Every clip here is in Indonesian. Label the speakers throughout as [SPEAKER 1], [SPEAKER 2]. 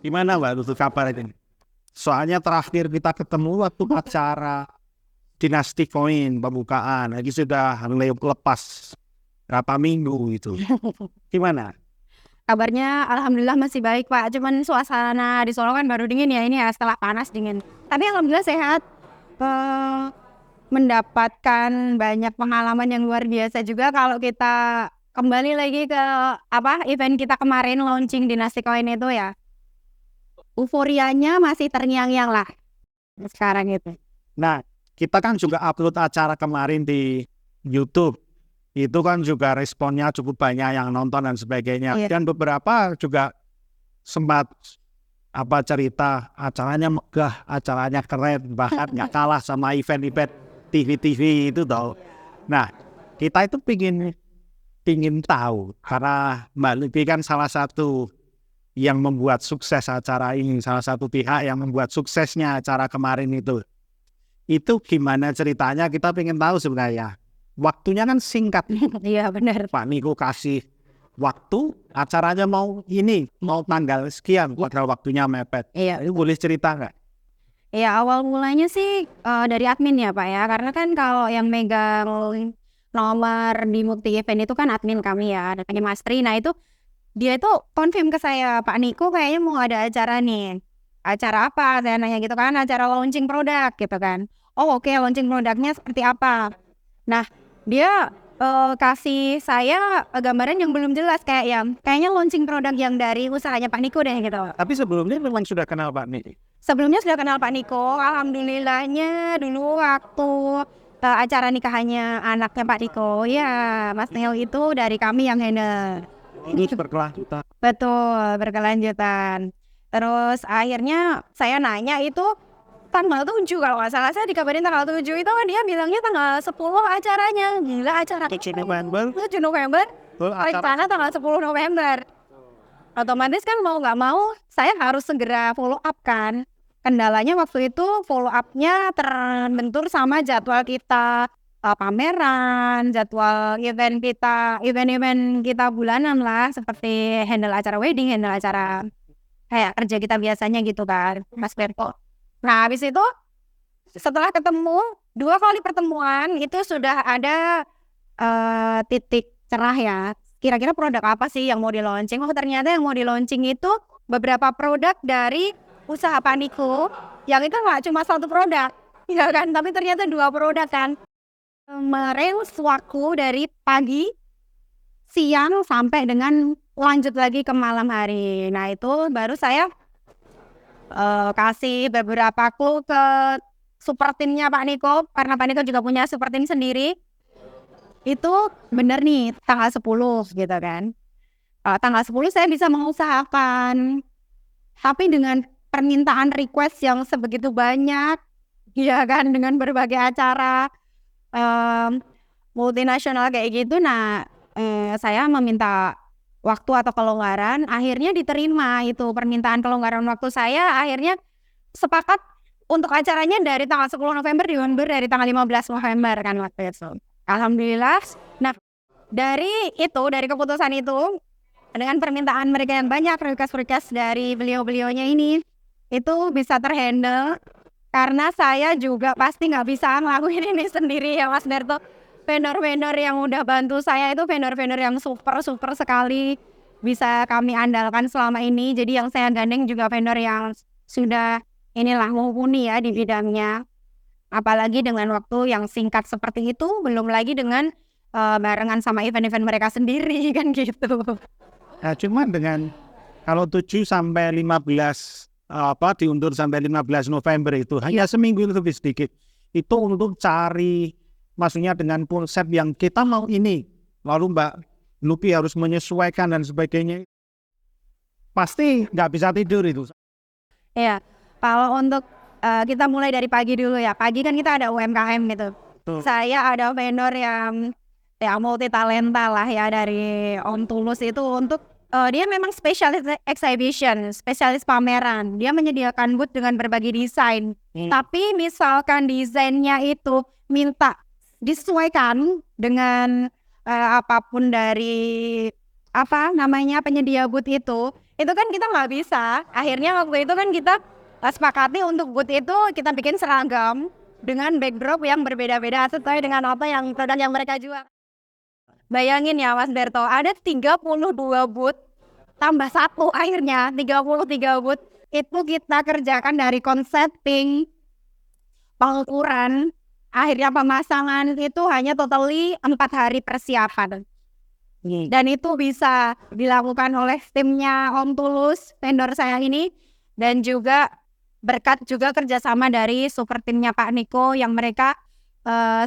[SPEAKER 1] Gimana Mbak Lutut kabar ini? Soalnya terakhir kita ketemu waktu acara Dinasti Koin pembukaan. Lagi sudah lepas berapa minggu itu. Gimana?
[SPEAKER 2] Kabarnya alhamdulillah masih baik Pak. Cuman suasana di Solo kan baru dingin ya ini ya setelah panas dingin. Tapi alhamdulillah sehat. Eh, Mendapatkan banyak pengalaman yang luar biasa juga kalau kita kembali lagi ke event kita kemarin launching Dinasti Koin itu ya. Euforianya masih terngiang-ngiang lah sekarang itu.
[SPEAKER 1] Nah, kita kan juga upload acara kemarin di YouTube. Itu kan juga responnya cukup banyak yang nonton dan sebagainya.
[SPEAKER 2] Iya.
[SPEAKER 1] Dan beberapa juga sempat cerita acaranya megah, acaranya keren, bahkan nggak kalah sama event-event TV-TV itu tau. Nah, kita itu pingin tahu karena Mbak Livi kan salah satu yang membuat sukses acara ini, salah satu pihak yang membuat suksesnya acara kemarin itu. Itu gimana ceritanya? Kita pengen tahu sebenarnya. Waktunya kan singkat.
[SPEAKER 2] Iya benar.
[SPEAKER 1] Pak Niko kasih waktu, acaranya mau tanggal sekian, padahal waktunya mepet.
[SPEAKER 2] Iya.
[SPEAKER 1] Itu boleh cerita nggak?
[SPEAKER 2] Ya awal mulanya sih dari admin ya Pak ya, karena kan kalau yang megang nomor di Mukti Event itu kan admin kami ya, namanya Mas Tri. Nah itu dia itu konfirm ke saya, Pak Niko kayaknya mau ada acara nih. Acara apa? Saya nanya gitu kan, acara launching produk gitu kan. Oh oke, launching produknya seperti apa? Nah dia kasih saya gambaran yang belum jelas kayaknya launching produk yang dari usahanya Pak Niko deh gitu.
[SPEAKER 1] Tapi sebelumnya memang sudah kenal Pak Niko.
[SPEAKER 2] Sebelumnya sudah kenal Pak Niko, alhamdulillahnya dulu waktu acara nikahannya anaknya Pak Niko, ya Mas Neo itu dari kami yang handle.
[SPEAKER 1] Ini berkelanjutan.
[SPEAKER 2] Betul, berkelanjutan. Terus akhirnya saya nanya itu tanggal 7 kalau nggak salah, saya dikabarin tanggal 7 itu kan dia bilangnya tanggal 10 acaranya. Gila acara
[SPEAKER 1] 7 November.
[SPEAKER 2] 7 November, rencana tanggal 10 November. Otomatis kan mau nggak mau saya harus segera follow up kan. Kendalanya waktu itu follow up-nya terbentur sama jadwal kita pameran, jadwal event kita bulanan lah, seperti handle acara wedding, handle acara kayak kerja kita biasanya gitu kan, Mas Berko. Nah habis itu setelah ketemu 2 kali pertemuan itu sudah ada titik cerah ya. Kira-kira produk apa sih yang mau di launching? Oh ternyata yang mau di launching itu beberapa produk dari usaha Pak Niko, yang itu nggak cuma satu produk, ya kan? Tapi ternyata 2 produk kan. Kemarin waktu dari pagi, siang sampai dengan lanjut lagi ke malam hari. Nah itu baru saya kasih beberapa clue ke super timnya Pak Niko, karena Pak Niko juga punya super tim sendiri. Itu bener nih tanggal 10 gitu kan. Tanggal 10 saya bisa mengusahakan, tapi dengan permintaan request yang sebegitu banyak, ya kan, dengan berbagai acara multinasional kayak gitu. Nah saya meminta waktu atau kelonggaran, akhirnya diterima itu permintaan kelonggaran waktu saya. Akhirnya sepakat untuk acaranya dari tanggal 10 November diundur dari tanggal 15 November kan waktu itu. Alhamdulillah. Nah dari keputusan itu, dengan permintaan mereka yang banyak, request dari beliau-beliaunya ini, itu bisa terhandle. Karena saya juga pasti nggak bisa ngelakuin ini sendiri ya Mas Derto. Vendor-vendor yang udah bantu saya itu vendor-vendor yang super sekali bisa kami andalkan selama ini. Jadi yang saya gandeng juga vendor yang sudah mumpuni ya di bidangnya. Apalagi dengan waktu yang singkat seperti itu, belum lagi dengan barengan sama event-event mereka sendiri kan gitu.
[SPEAKER 1] Nah, cuma dengan kalau 7 sampai 15 diundur sampai 15 November itu hanya seminggu lebih sedikit. Itu untuk cari, maksudnya dengan konsep yang kita mau ini, lalu Mbak Lupi harus menyesuaikan dan sebagainya. Pasti nggak bisa tidur itu.
[SPEAKER 2] Iya, kalau untuk kita mulai dari pagi dulu ya. Pagi kan kita ada UMKM gitu. Saya ada vendor yang multi talenta lah ya, dari Om Tulus itu untuk dia memang spesialis exhibition, spesialis pameran. Dia menyediakan booth dengan berbagai desain. Tapi misalkan desainnya itu minta disesuaikan dengan apapun dari penyedia booth itu itu kan kita nggak bisa. Akhirnya waktu itu kan kita sepakati untuk booth itu kita bikin seragam dengan backdrop yang berbeda-beda sesuai dengan apa yang produk yang mereka jual. Bayangin ya Mas Berto, ada 32 booth tambah 1 akhirnya 33 booth. Itu kita kerjakan dari konsepting, pengukuran, akhirnya pemasangan itu hanya totally 4 hari persiapan. Dan itu bisa dilakukan oleh timnya Om Tulus, vendor saya ini, dan juga berkat juga kerjasama dari super timnya Pak Niko yang mereka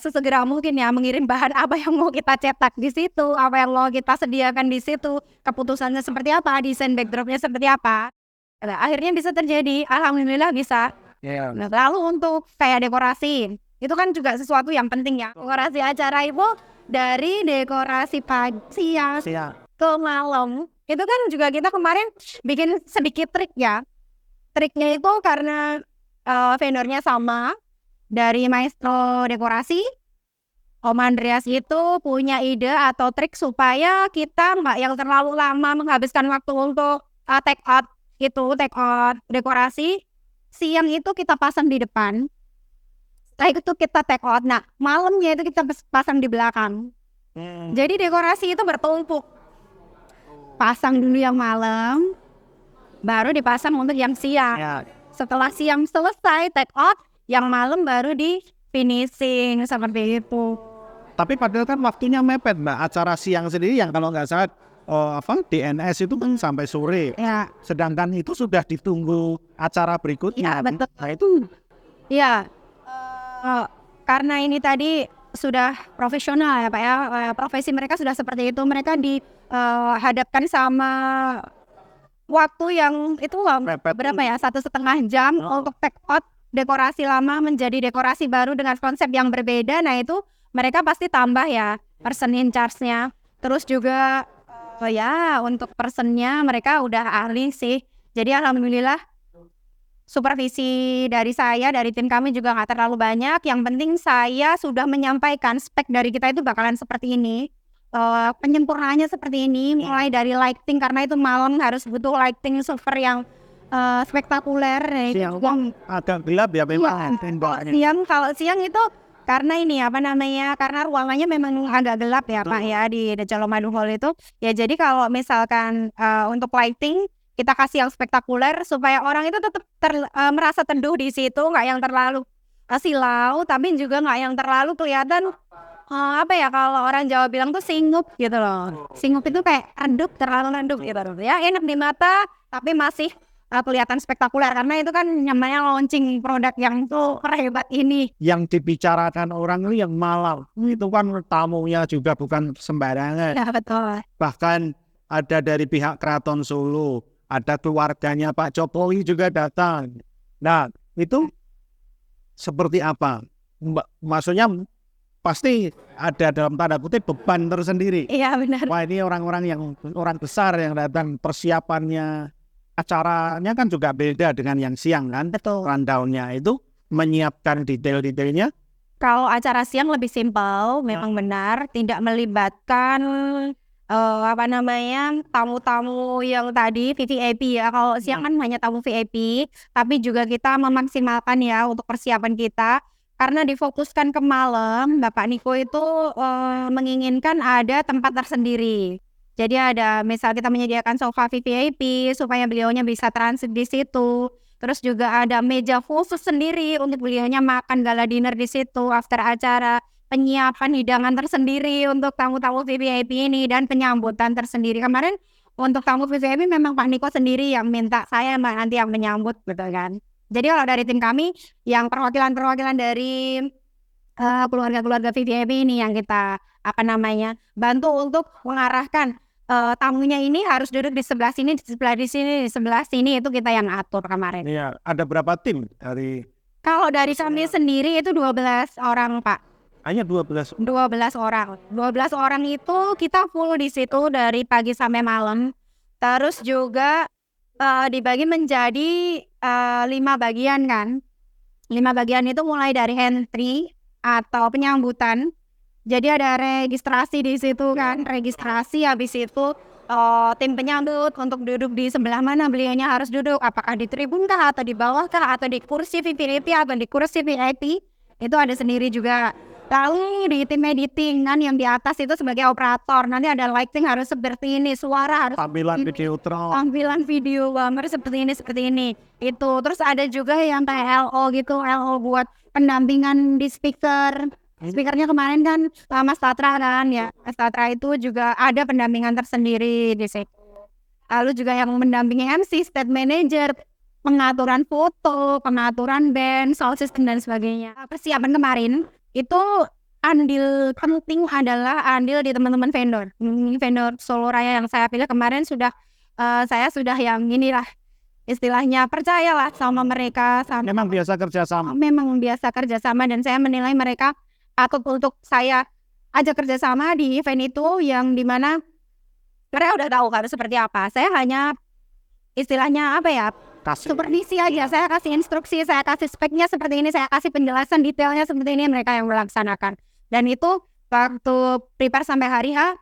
[SPEAKER 2] sesegera mungkin ya mengirim bahan apa yang mau kita cetak di situ, apa yang mau kita sediakan di situ, keputusannya seperti apa, desain backdropnya seperti apa. Nah, akhirnya bisa terjadi, alhamdulillah bisa. Nah, lalu untuk kayak dekorasi, itu kan juga sesuatu yang penting ya. Dekorasi acara itu dari dekorasi pagi, siang, ke malam. Itu kan juga kita kemarin bikin sedikit trik ya. Triknya itu karena vendornya sama, dari Maestro Dekorasi. Om Andreas itu punya ide atau trik supaya kita nggak yang terlalu lama menghabiskan waktu untuk take out dekorasi. Siang itu kita pasang di depan, setelah itu kita take out. Nah, malamnya itu kita pasang di belakang. Jadi dekorasi itu bertumpuk. Pasang dulu yang malam, baru dipasang untuk yang siang. Setelah siang selesai take out, yang malam baru di finishing seperti itu.
[SPEAKER 1] Tapi padahal kan waktunya mepet Mbak. Acara siang sendiri yang kalau nggak salah DNS itu kan sampai sore.
[SPEAKER 2] Ya.
[SPEAKER 1] Sedangkan itu sudah ditunggu acara berikutnya.
[SPEAKER 2] Ya, betul.
[SPEAKER 1] Nah itu.
[SPEAKER 2] Ya, karena ini tadi sudah profesional ya Pak ya. Profesi mereka sudah seperti itu. Mereka dihadapkan sama waktu yang itu berapa ya? 1,5 jam untuk take out dekorasi lama menjadi dekorasi baru dengan konsep yang berbeda. Nah itu mereka pasti tambah ya person in charge-nya. Terus juga ya untuk personnya mereka udah ahli sih. Jadi alhamdulillah supervisi dari saya, dari tim kami juga nggak terlalu banyak. Yang penting saya sudah menyampaikan spek dari kita itu bakalan seperti ini. Penyempurnaannya seperti ini, mulai dari lighting karena itu malam harus butuh lighting super yang spektakuler.
[SPEAKER 1] Siang agak gelap ya memang.
[SPEAKER 2] Kalau siang itu karena ini karena ruangannya memang agak gelap ya Pak ya di The Colomadu Hall itu. Ya jadi kalau misalkan untuk lighting kita kasih yang spektakuler supaya orang itu tetap merasa teduh di situ, nggak yang terlalu silau, tapi juga nggak yang terlalu kelihatan kalau orang Jawa bilang tuh singup gitu loh. Singup itu kayak terlalu redup gitu loh. Ya enak di mata tapi masih kelihatan spektakuler karena itu kan namanya launching produk yang tuh hebat ini.
[SPEAKER 1] Yang dibicarakan orang itu yang malam. Itu kan tamunya juga bukan sembarangan.
[SPEAKER 2] Ya betul.
[SPEAKER 1] Bahkan ada dari pihak Keraton Solo, ada keluarganya Pak Jokowi juga datang. Nah, itu seperti apa? Maksudnya pasti ada dalam tanda kutip beban tersendiri.
[SPEAKER 2] Iya benar.
[SPEAKER 1] Wah ini orang besar yang datang, persiapannya, acaranya kan juga beda dengan yang siang kan.
[SPEAKER 2] Betul.
[SPEAKER 1] Rundown-nya itu menyiapkan detail-detailnya.
[SPEAKER 2] Kalau acara siang lebih simpel, memang benar, tidak melibatkan tamu-tamu yang tadi VVIP ya. Kalau siang kan hanya tamu VIP, tapi juga kita memaksimalkan ya untuk persiapan kita. Karena difokuskan ke malam, Bapak Niko itu menginginkan ada tempat tersendiri. Jadi ada misal kita menyediakan sofa VIP supaya beliaunya bisa transit di situ. Terus juga ada meja khusus sendiri untuk beliaunya makan gala dinner di situ after acara. Penyiapan hidangan tersendiri untuk tamu-tamu VIP ini dan penyambutan tersendiri. Kemarin untuk tamu VIP memang Pak Niko sendiri yang minta saya nanti yang menyambut gitu kan. Jadi kalau dari tim kami yang perwakilan dari keluarga-keluarga VIP ini yang kita bantu untuk mengarahkan tamunya ini harus duduk di sebelah sini, di sebelah sini itu kita yang atur kemarin.
[SPEAKER 1] Iya, ada berapa tim dari?
[SPEAKER 2] Kalau dari kami sendiri itu 12 orang Pak.
[SPEAKER 1] Hanya 12
[SPEAKER 2] orang. 12 orang itu kita full di situ dari pagi sampai malam. Terus juga dibagi menjadi 5 bagian kan. 5 bagian itu mulai dari entry atau penyambutan. Jadi ada registrasi di situ kan, registrasi habis itu tim penyambut untuk duduk di sebelah mana beliaunya harus duduk, apakah di tribun kah atau di bawah kah atau di kursi VIP atau di kursi VIP, itu ada sendiri juga. Lalu di tim editing kan yang di atas itu sebagai operator, nanti ada lighting harus seperti ini, suara harus
[SPEAKER 1] Tampilan video
[SPEAKER 2] tampilan video gambar seperti ini itu. Terus ada juga yang kayak LO gitu, LO buat pendampingan di speakernya kemarin kan Mas Tatra kan ya, Mas Tatra itu juga ada pendampingan tersendiri di situ. Lalu juga yang mendampingi MC, stage manager, pengaturan foto, pengaturan band, sound system dan sebagainya. Persiapan kemarin itu andil penting adalah andil di teman-teman vendor. Vendor Solo Raya yang saya pilih kemarin sudah saya sudah yang inilah istilahnya percayalah sama mereka.
[SPEAKER 1] Memang biasa kerjasama.
[SPEAKER 2] Memang biasa kerjasama dan saya menilai mereka patut untuk saya ajak kerjasama di event itu, yang dimana mereka udah tahu kan seperti apa. Saya hanya istilahnya apa ya, supervisi aja. Saya kasih instruksi, saya kasih speknya seperti ini, saya kasih penjelasan detailnya seperti ini, mereka yang melaksanakan. Dan itu waktu prepare sampai hari H,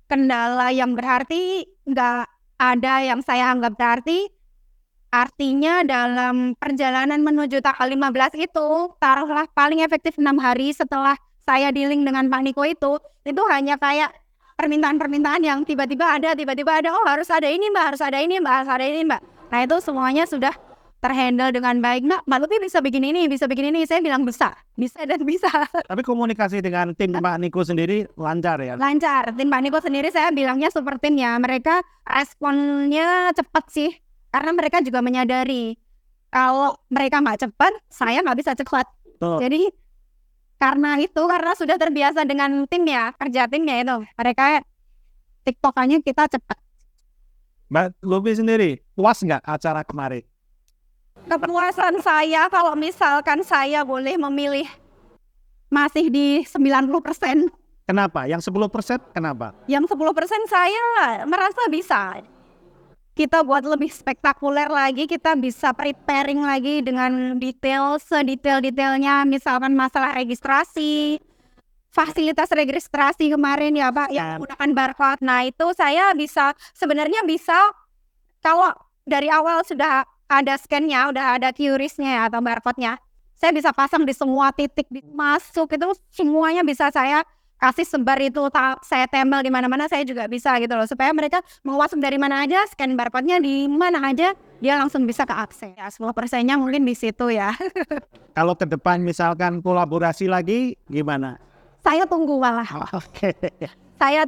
[SPEAKER 2] kendala yang berarti nggak ada yang saya anggap berarti. Artinya dalam perjalanan menuju tanggal 15 itu, taruhlah paling efektif 6 hari setelah saya dealing dengan Pak Niko itu hanya kayak permintaan-permintaan yang tiba-tiba ada, oh harus ada ini mbak, harus ada ini mbak. Nah itu semuanya sudah terhandle dengan baik. Mbak Lupi bisa bikin ini, saya bilang bisa dan bisa.
[SPEAKER 1] Tapi komunikasi dengan tim Pak Niko sendiri lancar ya?
[SPEAKER 2] Lancar, tim Pak Niko sendiri saya bilangnya super tim ya, mereka responnya cepat sih. Karena mereka juga menyadari kalau mereka nggak cepat, saya nggak bisa cepat. Jadi karena sudah terbiasa dengan tim ya, kerja timnya itu, mereka tiktokannya kita cepat.
[SPEAKER 1] Mbak Lupi sendiri puas nggak acara kemarin?
[SPEAKER 2] Kepuasan saya kalau misalkan saya boleh memilih masih di 90%.
[SPEAKER 1] Kenapa? Yang 10% kenapa?
[SPEAKER 2] Yang 10% saya merasa bisa. Kita buat lebih spektakuler lagi, kita bisa preparing lagi dengan sedetail-detailnya, misalkan masalah registrasi, fasilitas registrasi kemarin ya Pak, yang menggunakan barcode. Nah itu saya sebenarnya bisa kalau dari awal sudah ada scan-nya, udah ada QRIS-nya atau barcode-nya, saya bisa pasang di semua titik masuk, itu semuanya bisa saya kasih sebar itu, saya tempel di mana-mana, saya juga bisa gitu loh, supaya mereka mau masuk dari mana aja, scan barcode-nya di mana aja, dia langsung bisa keakses. Ya 10%-nya mungkin di situ ya.
[SPEAKER 1] Kalau ke depan misalkan kolaborasi lagi gimana?
[SPEAKER 2] Saya tunggu malah.
[SPEAKER 1] Oke.
[SPEAKER 2] Saya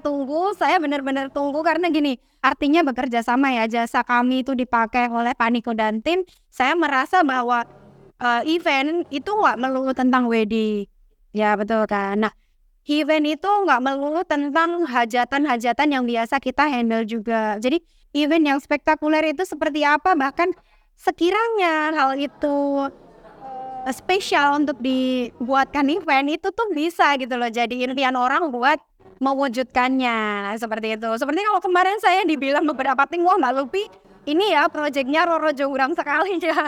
[SPEAKER 2] benar-benar tunggu karena gini, artinya bekerja sama ya, jasa kami itu dipakai oleh Pak Niko dan tim. Saya merasa bahwa event itu nggak melulu tentang wedding, ya betul kan. Nah, event itu nggak melulu tentang hajatan-hajatan yang biasa kita handle juga. Jadi event yang spektakuler itu seperti apa, bahkan sekiranya hal itu spesial untuk dibuatkan event, itu tuh bisa gitu loh, jadi impian orang buat mewujudkannya seperti itu. Seperti kalau kemarin saya dibilang beberapa tim, wah Mbak Lupi ini ya proyeknya Roro Jonggrang sekali ya,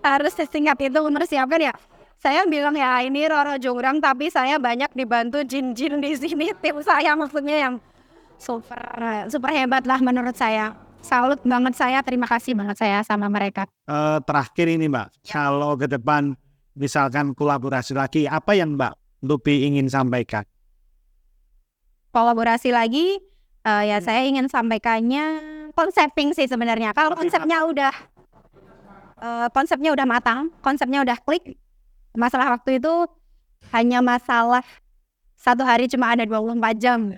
[SPEAKER 2] harus sesingkat itu mempersiapkan ya. Saya bilang ya ini Roro Jonggrang, tapi saya banyak dibantu jin-jin di sini, tim saya maksudnya yang super hebat lah menurut saya. Salut banget saya, terima kasih banget saya sama mereka.
[SPEAKER 1] Terakhir ini Mbak, kalau ke depan misalkan kolaborasi lagi, apa yang Mbak Lupi ingin sampaikan?
[SPEAKER 2] Kolaborasi lagi, ya saya ingin sampaikannya konsepting sih sebenarnya. Kalau konsepnya udah matang, konsepnya udah klik, masalah waktu itu hanya masalah satu hari cuma ada 24 jam.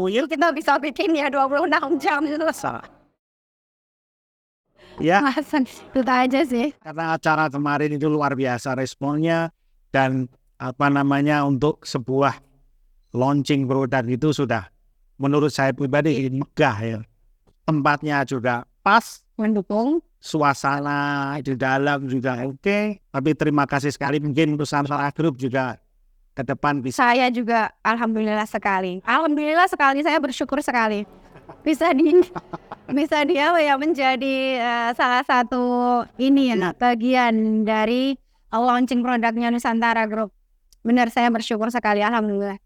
[SPEAKER 2] Kita bisa bikin ya 26 jam.
[SPEAKER 1] Ya,
[SPEAKER 2] itu aja sih.
[SPEAKER 1] karena acara kemarin itu luar biasa responnya, dan untuk sebuah launching produk itu sudah menurut saya pribadi megah ya. Tempatnya juga pas,
[SPEAKER 2] Mendukung.
[SPEAKER 1] suasana di dalam juga oke. Tapi terima kasih sekali, mungkin Nusantara Group juga ke depan bisa.
[SPEAKER 2] Saya juga alhamdulillah sekali, saya bersyukur sekali bisa dia ya menjadi salah satu bagian dari launching produknya Nusantara Group. Benar, saya bersyukur sekali, alhamdulillah.